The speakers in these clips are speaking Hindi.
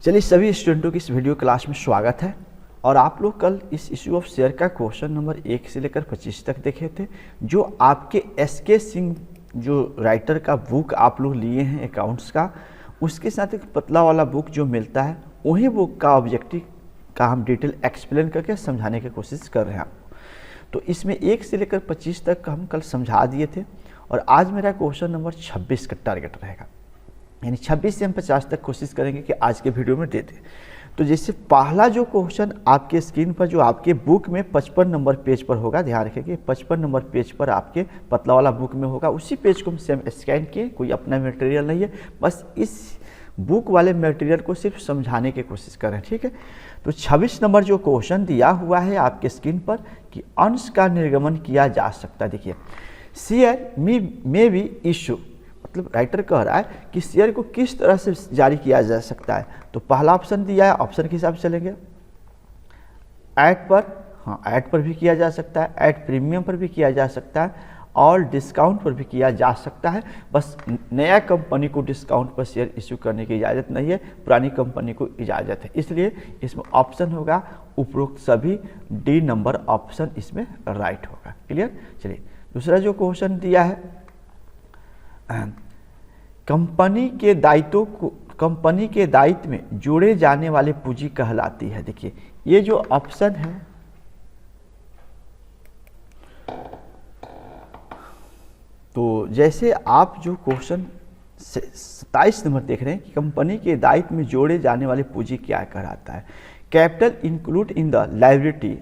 चलिए सभी स्टूडेंटों की इस वीडियो क्लास में स्वागत है। और आप लोग कल इस इशू ऑफ शेयर का क्वेश्चन नंबर 1 से लेकर 25 तक देखे थे, जो आपके एसके सिंह जो राइटर का बुक आप लोग लिए हैं अकाउंट्स का, उसके साथ एक पतला वाला बुक जो मिलता है, वही बुक का ऑब्जेक्टिव का हम डिटेल एक्सप्लेन करके समझाने की कोशिश कर रहे हैं आपको। तो इसमें 1 से लेकर 25 तक हम कल समझा दिए थे और आज मेरा क्वेश्चन नंबर 26 का टारगेट रहेगा, यानी 26 से हम 50 तक कोशिश करेंगे कि आज के वीडियो में दे दें। तो जैसे पहला जो क्वेश्चन आपके स्क्रीन पर जो आपके बुक में 55 नंबर पेज पर होगा, ध्यान रखें कि 55 नंबर पेज पर आपके पतला वाला बुक में होगा, उसी पेज को हम सेम स्कैन किए, कोई अपना मटेरियल नहीं है, बस इस बुक वाले मटेरियल को सिर्फ समझाने की कोशिश करें, ठीक है। तो 26 नंबर जो क्वेश्चन दिया हुआ है आपके स्क्रीन पर कि अंश का निर्गमन किया जा सकता है। देखिए, शेयर में भी इशू, मतलब राइटर कह रहा है कि शेयर को किस तरह से जारी किया जा सकता है। तो पहला ऑप्शन दिया है, ऑप्शन के हिसाब से चलेंगे। ऐड पर, हाँ ऐड पर भी किया जा सकता है, ऐड प्रीमियम पर भी किया जा सकता है और डिस्काउंट पर भी किया जा सकता है। बस नया कंपनी को डिस्काउंट पर शेयर इशू करने की इजाज़त नहीं है, पुरानी कंपनी को इजाज़त है, इसलिए इसमें ऑप्शन होगा उपरोक्त सभी, डी नंबर ऑप्शन इसमें राइट होगा। क्लियर। चलिए दूसरा जो क्वेश्चन दिया है, कंपनी के दायित्व में जोड़े जाने वाले पूंजी कहलाती है। देखिए ये जो ऑप्शन है, तो जैसे आप जो क्वेश्चन 27 नंबर देख रहे हैं कि कंपनी के दायित्व में जोड़े जाने वाले पूंजी क्या कहलाता है। Capital include in the liability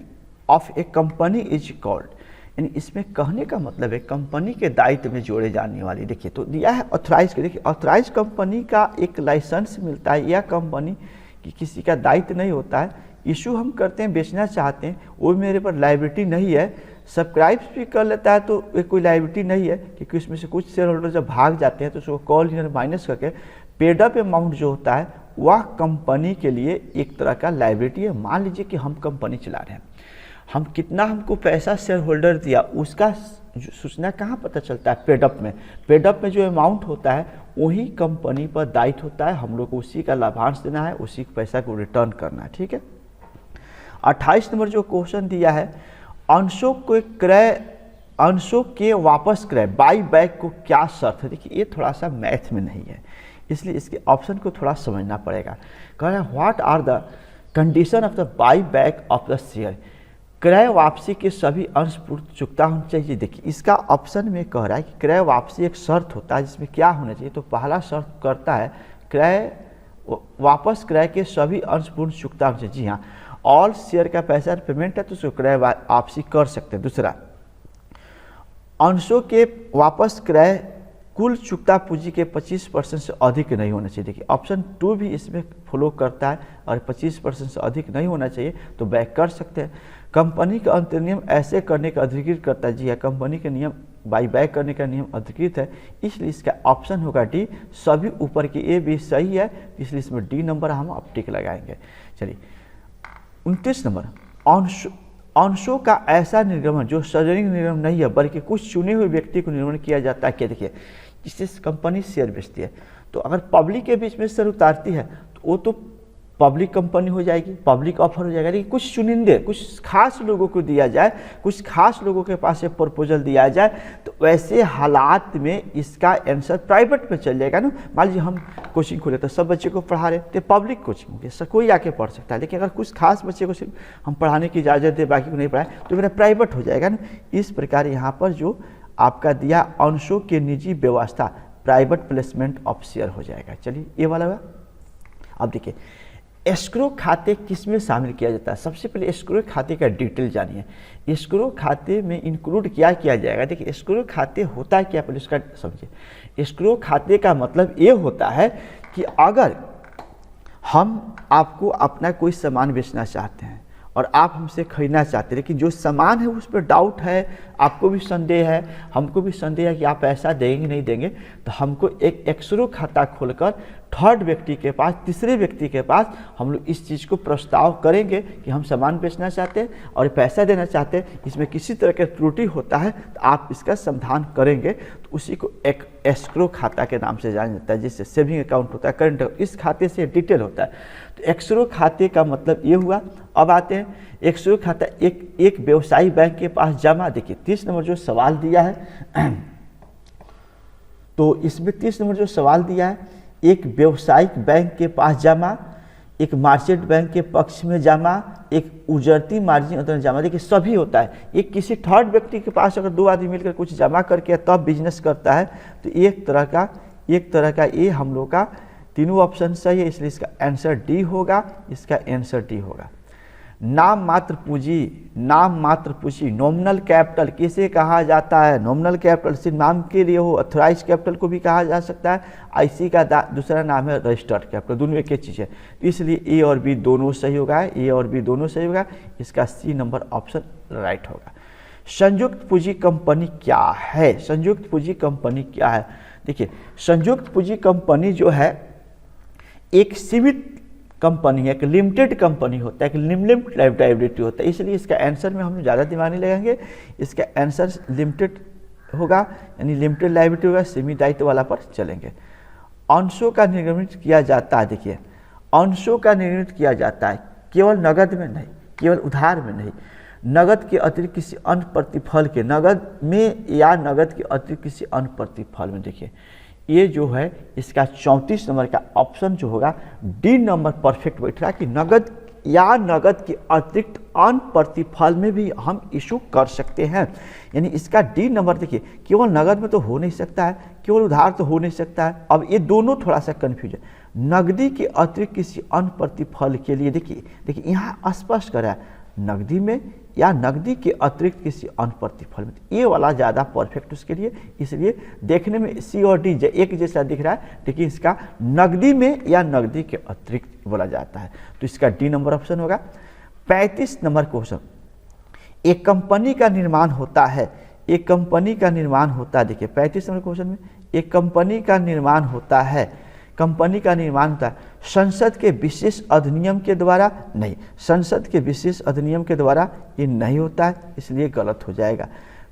of A company is called, यानी इसमें कहने का मतलब है कंपनी के दायित्व में जोड़े जाने वाली। देखिए तो दिया है ऑथराइज के, देखिए ऑथराइज कंपनी का एक लाइसेंस मिलता है, या कंपनी की किसी का दायित्व नहीं होता है, इशू हम करते हैं, बेचना चाहते हैं, वो मेरे पर लायबिलिटी नहीं है, सब्सक्राइब भी कर लेता है तो कोई लायबिलिटी नहीं है, क्योंकि उसमें से कुछ शेयर होल्डर जब भाग जाते हैं तो उसको कॉल इन माइनस करके पेड अप अमाउंट जो होता है वह कंपनी के लिए एक तरह का लायबिलिटी है। मान लीजिए कि हम कंपनी चला रहे हैं, हम कितना हमको पैसा शेयर होल्डर दिया उसका सूचना कहाँ पता चलता है, पेडअप में। पेडअप में जो अमाउंट होता है वही कंपनी पर दायित्व होता है, हम लोग को उसी का लाभांश देना है, उसी पैसा को रिटर्न करना है, ठीक है। 28 नंबर जो क्वेश्चन दिया है, अंशों के वापस क्रय बाई बैक को क्या शर्त है। देखिए ये थोड़ा सा मैथ में नहीं है, इसलिए इसके ऑप्शन को थोड़ा समझना पड़ेगा। कह रहे हैं what are the condition of the buy back of the share, क्रय वापसी के सभी अंश पूर्व चुकता होना चाहिए। देखिए इसका ऑप्शन में कह रहा है कि क्रय वापसी एक शर्त होता है, जिसमें क्या होना चाहिए, तो पहला शर्त करता है क्रय वापस क्रय के सभी अंश पूर्ण चुकता होना चाहिए। जी हाँ, ऑल शेयर का पैसा पेमेंट है तो उसको क्रय वापसी कर सकते हैं। दूसरा, अंशों के वापस क्रय कुल चुकता पूंजी के 25% से अधिक नहीं होना चाहिए। देखिए ऑप्शन 2 भी इसमें फॉलो करता है और 25% से अधिक नहीं होना चाहिए तो बैक कर सकते हैं। कंपनी का अंतर्नियम ऐसे करने का अधिकृत करता है। जी हाँ, कंपनी के नियम बाई बैक करने का नियम अधिकृत है, इसलिए इसका ऑप्शन होगा डी। सभी ऊपर की ए भी सही है, इसलिए इसमें डी नंबर हम अब टिक लगाएंगे। चलिए 29 नंबर, अंशों का ऐसा निर्गमन जो सार्वजनिक निर्गमन नहीं है बल्कि कुछ चुने हुए व्यक्ति को निर्गमन किया जाता है। क्या देखिए, जिससे कंपनी शेयर बेचती है, तो अगर पब्लिक के बीच में शेयर उतारती है तो वो तो पब्लिक कंपनी हो जाएगी, पब्लिक ऑफर हो जाएगा, लेकिन कुछ चुनिंदे कुछ खास लोगों को दिया जाए, कुछ खास लोगों के पास ये प्रपोजल दिया जाए, तो वैसे हालात में इसका आंसर प्राइवेट में चल जाएगा ना। मान लीजिए हम कोचिंग खोले तो सब बच्चे को पढ़ा रहे तो पब्लिक कोचिंग से कोई आके पढ़ सकता है, लेकिन अगर कुछ खास बच्चे को सिर्फ हम पढ़ाने की इजाज़त दे, बाकी को नहीं पढ़ाए, तो मेरा प्राइवेट हो जाएगा ना। इस प्रकार यहाँ पर जो आपका दिया अंशों के निजी व्यवस्था प्राइवेट प्लेसमेंट ऑफ शेयर हो जाएगा। चलिए ये वाला हुआ। अब देखिए एस्क्रो खाते किस में शामिल किया जाता है। सबसे पहले एस्क्रो खाते का डिटेल जानिए। एस्क्रो खाते में इंक्लूड क्या किया जाएगा। देखिए एस्क्रो खाते होता है क्या, पहले उसका समझिए। एस्क्रो खाते का मतलब ये होता है कि अगर हम आपको अपना कोई सामान बेचना चाहते हैं और आप हमसे खरीदना चाहते हैं, लेकिन जो सामान है उस पर डाउट है, आपको भी संदेह है, हमको भी संदेह है कि आप पैसा देंगे नहीं देंगे, तो हमको एक एस्क्रो खाता खोलकर थर्ड व्यक्ति के पास, तीसरे व्यक्ति के पास हम लोग इस चीज़ को प्रस्ताव करेंगे कि हम सामान बेचना चाहते हैं और पैसा देना चाहते हैं, इसमें किसी तरह का त्रुटि होता है तो आप इसका समाधान करेंगे, तो उसी को एक एस्क्रो खाता के नाम से जाना जाता है, जिससे सेविंग अकाउंट होता है, करंट अकाउंट, इस खाते से डिटेल होता है। तो एस्क्रो खाते का मतलब ये हुआ। अब आते हैं एस्क्रो खाता एक व्यवसायी बैंक के पास जमा। देखिए 30 नंबर जो सवाल दिया है तो इसमें 30 नंबर जो सवाल दिया है, एक व्यवसायिक बैंक के पास जमा, एक मार्चेंट बैंक के पक्ष में जमा, एक उजरती मार्जिन अंतरण जमा। देखिए सभी होता है। एक किसी थर्ड व्यक्ति के पास अगर 2 आदमी मिलकर कुछ जमा करके तब बिजनेस करता है तो एक तरह का ये हम लोग का तीनों ऑप्शन सही है, इसलिए इसका आंसर डी होगा। इसका आंसर डी होगा। नाम मात्र पूंजी नॉमिनल कैपिटल किसे कहा जाता है? नॉमिनल कैपिटल सिर्फ नाम के लिए हो, ऑथराइज कैपिटल को भी कहा जा सकता है। आईसी का दूसरा नाम है रजिस्टर्ड कैपिटल, दोनों एक ही चीज़ है, इसलिए ए और बी दोनों सही होगा। ए और बी दोनों सही होगा। इसका सी नंबर ऑप्शन राइट होगा। संयुक्त पूंजी कंपनी क्या है? संयुक्त पूंजी कंपनी क्या है? देखिए संयुक्त पूंजी कंपनी जो है एक सीमित कंपनी है, एक लिमिटेड कंपनी होता है, एक लिमिटेड लायबिलिटी होता है, इसलिए इसका आंसर में हम ज़्यादा दिमाग नहीं लगाएंगे। इसका आंसर लिमिटेड होगा, यानी लिमिटेड लायबिलिटी होगा, सीमित दायित्व वाला पर चलेंगे। अंशों का निर्गमित किया जाता है। देखिए अंशों का निर्गमित किया जाता है केवल नगद में नहीं, केवल उधार में नहीं, नगद के अतिरिक्त किसी अन्य प्रतिफल के, नगद में या नगद के अतिरिक्त किसी अन्य प्रतिफल में। देखिए ये जो है इसका 34 नंबर का ऑप्शन जो होगा डी नंबर परफेक्ट बैठ रहा है कि नगद या नगद के अतिरिक्त अन्य प्रतिफल में भी हम इशू कर सकते हैं, यानी इसका डी नंबर। देखिए केवल नगद में तो हो नहीं सकता है, केवल उधार तो हो नहीं सकता है। अब ये दोनों थोड़ा सा कन्फ्यूज है। नगदी के अतिरिक्त किसी अन्य प्रतिफल के लिए देखिए यहाँ स्पष्ट करा है नगदी में या नगदी के अतिरिक्त किसी अन्य प्रतिफल में, ये वाला ज़्यादा परफेक्ट उसके लिए, इसलिए देखने में सी और डी एक जैसा दिख रहा है, लेकिन इसका नगदी में या नगदी के अतिरिक्त बोला जाता है, तो इसका डी नंबर ऑप्शन होगा। 35 नंबर क्वेश्चन, एक कंपनी का निर्माण होता है, एक कंपनी का निर्माण होता है। देखिए 35 नंबर क्वेश्चन में एक कंपनी का निर्माण होता है, कंपनी का निर्माण होता है संसद के विशेष अधिनियम के द्वारा नहीं, संसद के विशेष अधिनियम के द्वारा ये नहीं होता है, इसलिए गलत हो जाएगा।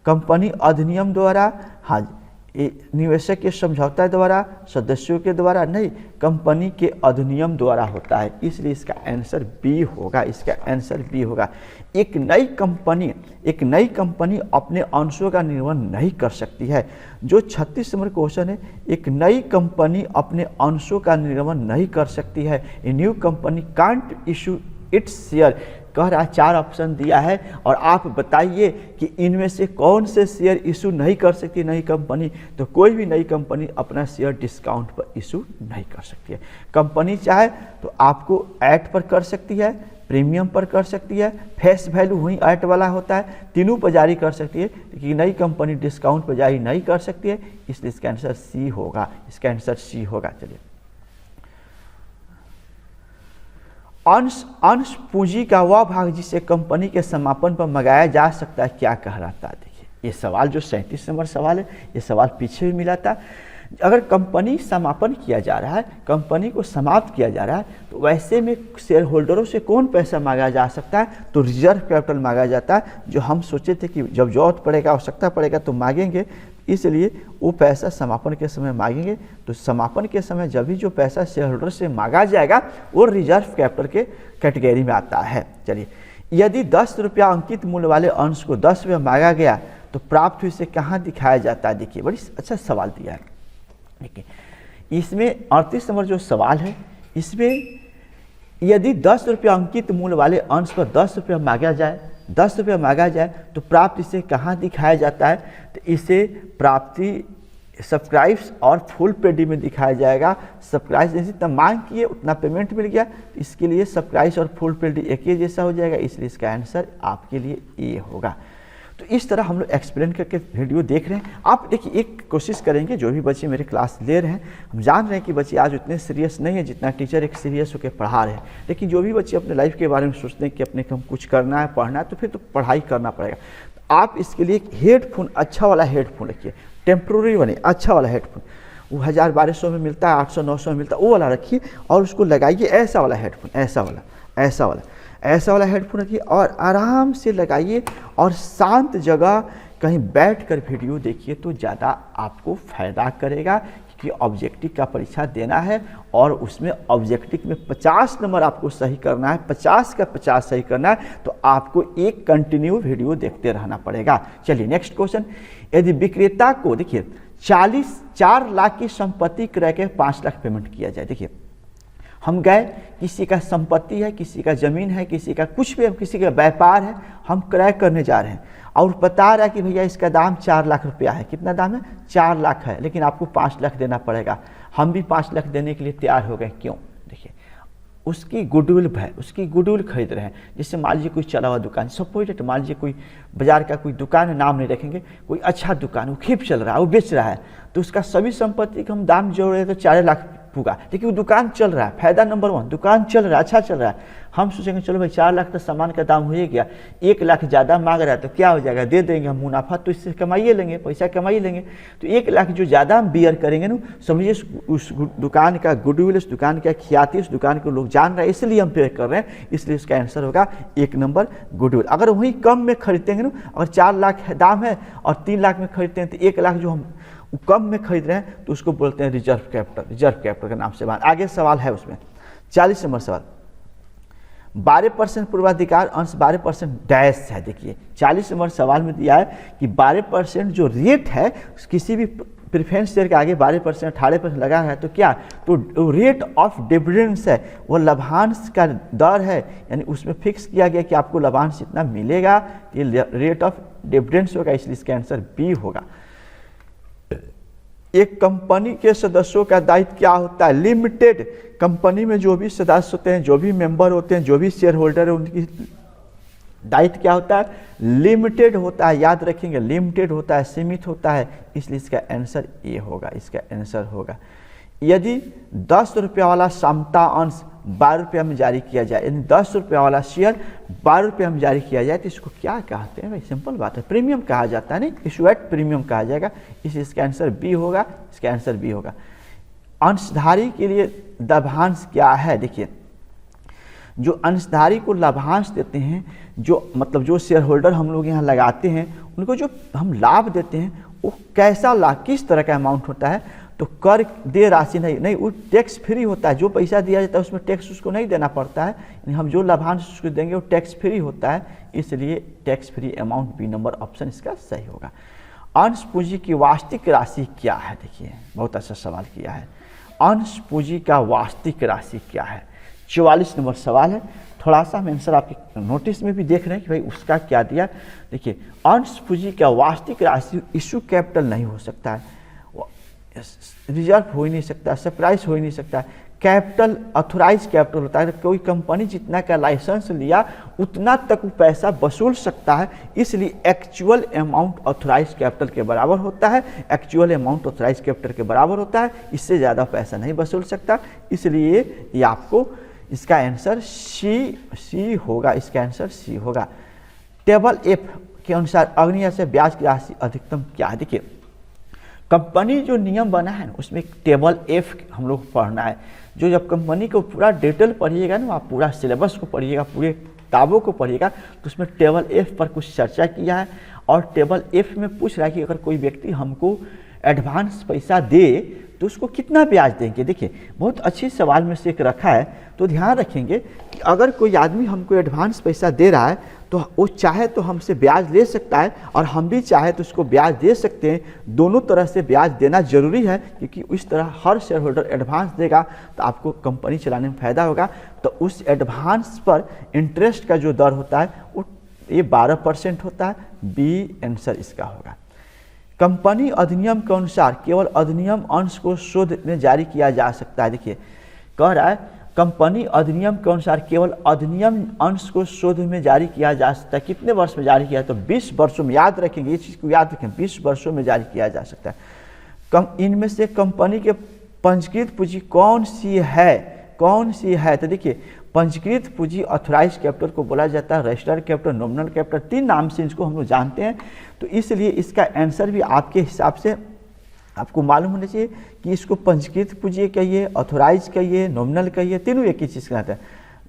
कंपनी अधिनियम द्वारा, हाँ, निवेशक के समझौता द्वारा, सदस्यों के द्वारा नहीं, कंपनी के अधिनियम द्वारा होता है, इसलिए इसका आंसर बी होगा। इसका आंसर बी होगा। एक नई कंपनी अपने अंशों का निर्माण नहीं कर सकती है। जो 36 नंबर क्वेश्चन है, एक नई कंपनी अपने अंशों का निर्माण नहीं कर सकती है। A new company can't issue its share, कह रहा है 4 ऑप्शन दिया है और आप बताइए कि इनमें से कौन से शेयर इशू नहीं कर सकती नई कंपनी। तो कोई भी नई कंपनी अपना शेयर डिस्काउंट पर इशू नहीं कर सकती है। कंपनी चाहे तो आपको ऐट पर कर सकती है, प्रीमियम पर कर सकती है, फेस वैल्यू वही ऐट वाला होता है, तीनों पर जारी कर सकती है, लेकिन नई कंपनी डिस्काउंट पर जारी नहीं कर सकती है, इसलिए इसका आंसर सी होगा। इसका आंसर सी होगा। चलिए अंश पूंजी का वह भाग जिसे कंपनी के समापन पर मंगाया जा सकता है क्या कहलाता है? देखिए ये सवाल जो 37 नंबर सवाल है, ये सवाल पीछे भी मिला था। अगर कंपनी समापन किया जा रहा है, कंपनी को समाप्त किया जा रहा है, तो वैसे में शेयर होल्डरों से कौन पैसा मांगा जा सकता है? तो रिजर्व कैपिटल मांगा जाता है, जो हम सोचे थे कि जब जरूरत पड़ेगा, आवश्यकता पड़ेगा तो मांगेंगे, इसलिए वो पैसा समापन के समय मांगेंगे। तो समापन के समय जब भी जो पैसा शेयर होल्डर से मांगा जाएगा वो रिजर्व कैपिटल के कैटेगरी में आता है। चलिए यदि 10 रुपया अंकित मूल्य वाले अंश को 10 रुपया मांगा गया तो प्राप्त हुई से कहाँ दिखाया जाता है? देखिए बड़ी अच्छा सवाल दिया है। देखिए इसमें 38 नंबर जो सवाल है, इसमें यदि 10 रुपया अंकित मूल्य वाले अंश पर 10 रुपया मांगा जाए, 10 रुपया मांगा जाए तो प्राप्ति इसे कहाँ दिखाया जाता है? तो इसे प्राप्ति सब्सक्राइब्स और फुल पेडी में दिखाया जाएगा। सब्सक्राइब जैसे जितना मांग किए उतना पेमेंट मिल गया, तो इसके लिए सब्सक्राइब और फुल पेडी एक ही जैसा हो जाएगा, इसलिए इसका आंसर आपके लिए ये होगा। तो इस तरह हम लोग एक्सप्लेन करके वीडियो देख रहे हैं। आप देखिए एक कोशिश करेंगे, जो भी बच्चे मेरे क्लास ले रहे हैं, हम जान रहे हैं कि बच्चे आज उतने सीरियस नहीं है जितना टीचर एक सीरियस होकर पढ़ा रहे हैं, लेकिन जो भी बच्चे अपने लाइफ के बारे में सोचते हैं कि अपने को कुछ करना है, पढ़ना है, तो फिर तो पढ़ाई करना पड़ेगा। तो आप इसके लिए एक हेडफोन, अच्छा वाला हेडफोन रखिए, टेम्प्रोरी बने अच्छा वाला हेडफोन, वो 1000-1200 में मिलता है, 800-900 में मिलता है, वो वाला रखिए और उसको लगाइए। ऐसा वाला हेडफोन, ऐसा वाला हेडफोन रखिए और आराम से लगाइए और शांत जगह कहीं बैठकर वीडियो देखिए तो ज़्यादा आपको फायदा करेगा, क्योंकि ऑब्जेक्टिव का परीक्षा देना है और उसमें ऑब्जेक्टिव में 50 नंबर आपको सही करना है, 50 का 50 सही करना है, तो आपको एक कंटिन्यू वीडियो देखते रहना पड़ेगा। चलिए नेक्स्ट क्वेश्चन, यदि विक्रेता को देखिए 4 लाख की संपत्ति क्रय के 5 लाख पेमेंट किया जाए। देखिए हम गए, किसी का संपत्ति है, किसी का ज़मीन है, किसी का कुछ भी, किसी का व्यापार है, हम क्रय करने जा रहे हैं और बता रहा है कि भैया इसका दाम 4 लाख रुपया है। कितना दाम है? 4 लाख है, लेकिन आपको 5 लाख देना पड़ेगा। हम भी 5 लाख देने के लिए तैयार हो गए। क्यों? देखिए उसकी गुडविल है, उसकी गुडविल खरीद रहे हैं। जैसे मान लीजिए कोई चला हुआ दुकान, सपोज मान लीजिए कोई बाजार का कोई दुकान है, नाम नहीं रखेंगे, कोई अच्छा दुकान, वो खूब चल रहा है, वो बेच रहा है, तो उसका सभी संपत्ति का हम दाम जोड़ रहे तो 4 लाख होगा। देखिए वो दुकान चल रहा है, फायदा नंबर 1, दुकान चल रहा है, अच्छा चल रहा है। हम सोचेंगे चलो भाई 4 लाख तो सामान का दाम हो ही गया, 1 लाख ज़्यादा मांग रहा है तो क्या हो जाएगा, दे देंगे हम, मुनाफा तो इससे कमाइए लेंगे, पैसा कमाइए लेंगे। तो 1 लाख जो ज़्यादा हम बियर करेंगे ना, समझिए उस दुकान का गुडविल, उस दुकान का ख्याति, उस दुकान को लोग जान रहे हैं, इसलिए हम पे कर रहे हैं, इसलिए इसका आंसर होगा 1 नंबर गुडविल। अगर वहीं कम में खरीदेंगे ना, अगर 4 लाख दाम है और 3 लाख में खरीदते हैं तो 1 लाख जो हम कम में खरीद रहे हैं तो उसको बोलते हैं रिजर्व कैपिटल। रिजर्व कैपिटल के नाम से बाहर। आगे सवाल है उसमें 40 नंबर सवाल, 12% पूर्वाधिकार अंश 12% डैश है। देखिए 40 नंबर सवाल में दिया है कि 12% जो रेट है किसी भी प्रेफरेंस शेयर के आगे 12% 18% लगा है, तो क्या, तो रेट ऑफ डिविडेंड्स है, वो लाभांश का दर है, यानी उसमें फिक्स किया गया कि आपको लाभांश इतना मिलेगा, ये रेट ऑफ डिविडेंड्स होगा, इसलिए इसका आंसर बी होगा। एक कंपनी के सदस्यों का दायित्व क्या होता है? लिमिटेड कंपनी में जो भी सदस्य होते हैं, जो भी मेंबर होते हैं, जो भी शेयर होल्डर है, उनकी दायित्व क्या होता है? लिमिटेड होता है। याद रखेंगे, लिमिटेड होता है, सीमित होता है, इसलिए इसका आंसर ये होगा, इसका आंसर होगा। यदि 10 रुपये वाला समता अंश 12 रुपये में जारी किया जाए, यानी 10 रुपये वाला शेयर 12 रुपये में जारी किया जाए, तो इसको क्या कहते हैं भाई? सिंपल बात है, प्रीमियम कहा जाता है, नहीं, इशूएड प्रीमियम कहा जाएगा, इसलिए इसका आंसर बी होगा, इसका आंसर बी होगा। अंशधारी के लिए लाभांश क्या है? देखिए जो अंशधारी को लाभांश देते हैं, जो मतलब जो शेयर होल्डर हम लोग यहाँ लगाते हैं, उनको जो हम लाभ देते हैं वो कैसा लाभ, किस तरह का अमाउंट होता है? तो कर दे राशि नहीं, वो टैक्स फ्री होता है। जो पैसा दिया जाता है उसमें टैक्स उसको नहीं देना पड़ता है, हम जो लाभांश उसको देंगे वो टैक्स फ्री होता है, इसलिए tax free amount B number option इसका सही होगा। अंश पूंजी की वास्तविक राशि क्या है? देखिए बहुत अच्छा सवाल किया है। अंश पूंजी का वास्तविक राशि क्या है? 44 नंबर सवाल है। थोड़ा सा हम आंसर आपके नोटिस में भी देख रहे हैं कि भाई उसका क्या दिया। देखिए अंश पूंजी का वास्तविक राशि इशू कैपिटल नहीं हो सकता है, रिजर्व हो ही नहीं सकता, सरप्राइज हो ही नहीं सकता। कैपिटल ऑथोराइज कैपिटल होता है, कोई कंपनी जितना का लाइसेंस लिया उतना तक वो पैसा वसूल सकता है, इसलिए एक्चुअल अमाउंट ऑथोराइज कैपिटल के बराबर होता है। एक्चुअल अमाउंट ऑथोराइज कैपिटल के बराबर होता है, इससे ज़्यादा पैसा नहीं वसूल सकता, इसलिए ये आपको इसका आंसर सी होगा, इसका आंसर सी होगा। टेबल एफ के अनुसार अग्निया से ब्याज की राशि अधिकतम क्या है? देखिए कंपनी जो नियम बना है उसमें टेबल एफ हम लोग पढ़ना है। जो जब कंपनी को पूरा डिटेल पढ़िएगा ना, आप पूरा सिलेबस को पढ़िएगा, पूरे किताबों को पढ़िएगा, तो उसमें टेबल एफ पर कुछ चर्चा किया है। और टेबल एफ में पूछ रहा है कि अगर कोई व्यक्ति हमको एडवांस पैसा दे तो उसको कितना ब्याज देंगे। देखिए बहुत अच्छी सवाल में से एक रखा है, तो ध्यान रखेंगे कि अगर कोई आदमी हमको एडवांस पैसा दे रहा है तो वो चाहे तो हमसे ब्याज ले सकता है और हम भी चाहे तो उसको ब्याज दे सकते हैं। दोनों तरह से ब्याज देना जरूरी है, क्योंकि इस तरह हर शेयर होल्डर एडवांस देगा तो आपको कंपनी चलाने में फ़ायदा होगा। तो उस एडवांस पर इंटरेस्ट का जो दर होता है वो ये 12% होता है। बी आंसर इसका होगा। कंपनी अधिनियम के अनुसार केवल अधिनियम अंश को शोध में जारी किया जा सकता है। देखिए कह रहा है कंपनी अधिनियम के अनुसार केवल अधिनियम अंश को शोध में जारी किया जा सकता है। कितने वर्ष में जारी किया? तो 20 वर्षों में। याद रखेंगे, ये चीज़ को याद रखें, 20 वर्षों में जारी किया जा सकता है। इनमें से कंपनी के पंजीकृत पूंजी कौन सी है? तो देखिए पंजीकृत पूंजी ऑथोराइज कैपिटल को बोला जाता है, रजिस्टर्ड कैपिटल, नॉमिनल कैपिटल, 3 नाम से इसको हम लोग जानते हैं। तो इसलिए इसका आंसर भी आपके हिसाब से आपको मालूम होना चाहिए कि इसको पंजीकृत पूंजी कहिए, ऑथोराइज कहिए, नॉमिनल कहिए, तीनों एक ही चीज़ कहते हैं।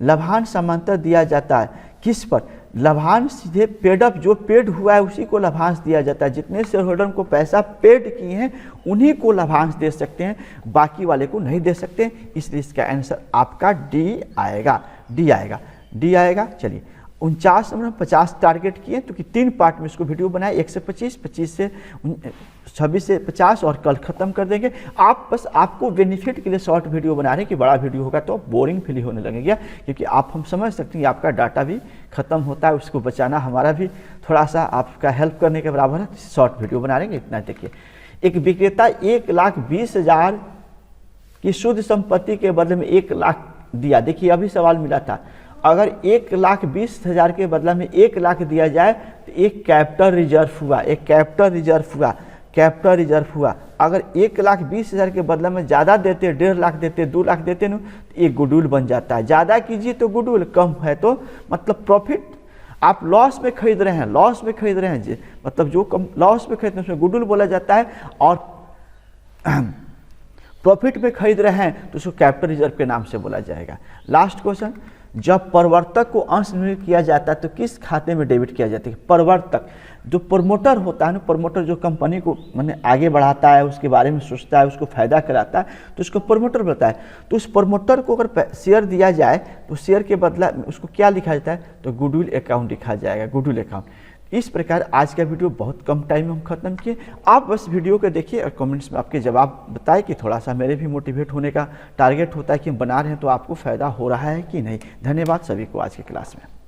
लाभांश समांतर दिया जाता है किस पर? लाभांश सीधे पेड अप, जो पेड हुआ है उसी को लाभांश दिया जाता है। जितने शेयर होल्डर को पैसा पेड किए हैं उन्हीं को लाभांश दे सकते हैं, बाकी वाले को नहीं दे सकते। इसलिए इसका आंसर आपका डी आएगा, डी आएगा, डी आएगा। चलिए 49 नंबर 50 टारगेट किए तो कि 3 पार्ट में इसको वीडियो बनाए, 1 से 25, 25 से 26 से 50 और कल ख़त्म कर देंगे। आप बस आपको बेनिफिट के लिए शॉर्ट वीडियो बना रहे हैं कि बड़ा वीडियो होगा तो बोरिंग फील होने लगेगा, क्योंकि आप हम समझ सकते हैं कि आपका डाटा भी ख़त्म होता है, उसको बचाना हमारा भी थोड़ा सा आपका हेल्प करने के बराबर है। शॉर्ट वीडियो बना लेंगे, इतना देखिए। एक विक्रेता 1,20,000 की शुद्ध संपत्ति के बदले में 1 लाख दिया। देखिए अभी सवाल मिला था, अगर 1,20,000 के बदला में 1 लाख दिया जाए तो एक कैपिटल रिजर्व हुआ, एक कैपिटल रिजर्व हुआ, कैपिटल रिजर्व हुआ। अगर 1,20,000 के बदला में ज़्यादा देते, 1.5 लाख देते, 2 लाख देते ना, तो एक गुडविल बन जाता है। ज़्यादा कीजिए तो गुडविल, कम है तो मतलब प्रॉफिट। आप लॉस में खरीद रहे हैं, लॉस में खरीद रहे हैं जी, मतलब जो कम लॉस में खरीदते हैं उसमें गुडविल बोला जाता है, और प्रॉफिट में खरीद रहे हैं तो उसको कैपिटल रिजर्व के नाम से बोला जाएगा। लास्ट क्वेश्चन, जब प्रवर्तक को अंश निर्मित किया जाता है तो किस खाते में डेबिट किया जाता है? प्रवर्तक जो प्रमोटर होता है ना, प्रमोटर जो कंपनी को मैंने आगे बढ़ाता है, उसके बारे में सोचता है, उसको फायदा कराता है, तो उसको प्रमोटर बोलता है। तो उस प्रमोटर को अगर शेयर दिया जाए तो शेयर के बदला उसको क्या लिखा जाता है? तो गुडविल अकाउंट लिखा जाएगा, गुडविल अकाउंट। इस प्रकार आज का वीडियो बहुत कम टाइम में हम खत्म किए। आप बस वीडियो को देखिए और कमेंट्स में आपके जवाब बताएं कि थोड़ा सा मेरे भी मोटिवेट होने का टारगेट होता है कि हम बना रहे हैं तो आपको फ़ायदा हो रहा है कि नहीं। धन्यवाद सभी को आज की क्लास में।